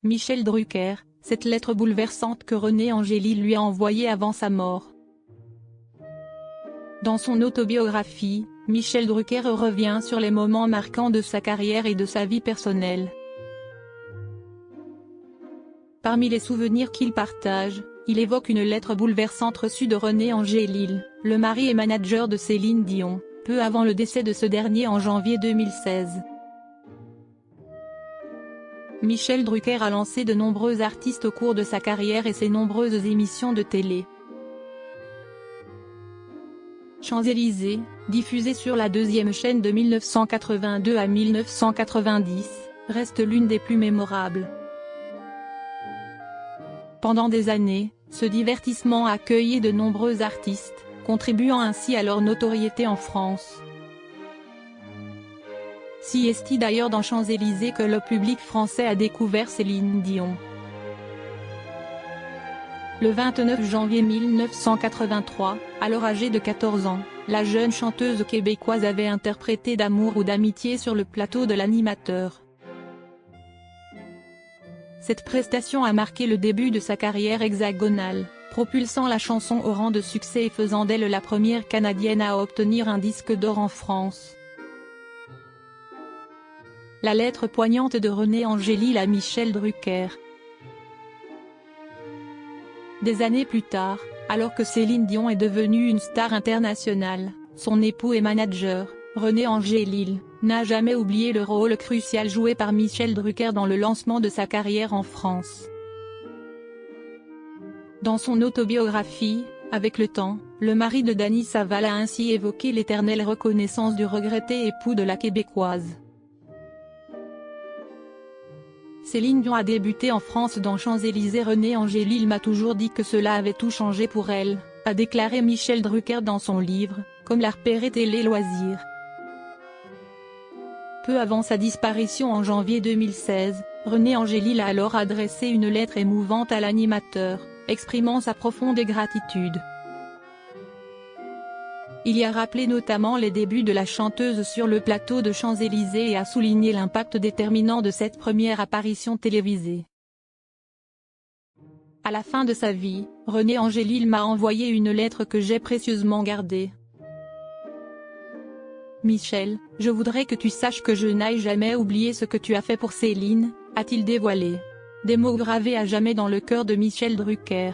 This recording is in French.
Michel Drucker, cette lettre bouleversante que René Angélil lui a envoyée avant sa mort. Dans son autobiographie, Michel Drucker revient sur les moments marquants de sa carrière et de sa vie personnelle. Parmi les souvenirs qu'il partage, il évoque une lettre bouleversante reçue de René Angélil, le mari et manager de Céline Dion, peu avant le décès de ce dernier en janvier 2016. Michel Drucker a lancé de nombreux artistes au cours de sa carrière et ses nombreuses émissions de télé. Champs-Élysées, diffusée sur la deuxième chaîne de 1982 à 1990, reste l'une des plus mémorables. Pendant des années, ce divertissement a accueilli de nombreux artistes, contribuant ainsi à leur notoriété en France. Si est-il d'ailleurs dans Champs-Élysées que le public français a découvert Céline Dion. Le 29 janvier 1983, alors âgée de 14 ans, la jeune chanteuse québécoise avait interprété D'amour ou d'amitié sur le plateau de l'animateur. Cette prestation a marqué le début de sa carrière hexagonale, propulsant la chanson au rang de succès et faisant d'elle la première Canadienne à obtenir un disque d'or en France. La lettre poignante de René Angélil à Michel Drucker. Des années plus tard, alors que Céline Dion est devenue une star internationale, son époux et manager, René Angélil, n'a jamais oublié le rôle crucial joué par Michel Drucker dans le lancement de sa carrière en France. Dans son autobiographie, Avec le temps, le mari de Dany Saval a ainsi évoqué l'éternelle reconnaissance du regretté époux de la Québécoise. Céline Dion a débuté en France dans Champs-Élysées. René Angélil m'a toujours dit que cela avait tout changé pour elle, a déclaré Michel Drucker dans son livre, Comme la repérer Télé Loisirs. Peu avant sa disparition en janvier 2016, René Angélil a alors adressé une lettre émouvante à l'animateur, exprimant sa profonde gratitude. Il y a rappelé notamment les débuts de la chanteuse sur le plateau de Champs-Élysées et a souligné l'impact déterminant de cette première apparition télévisée. À la fin de sa vie, René Angélil m'a envoyé une lettre que j'ai précieusement gardée. Michel, je voudrais que tu saches que je n'aille jamais oublier ce que tu as fait pour Céline, a-t-il dévoilé. Des mots gravés à jamais dans le cœur de Michel Drucker.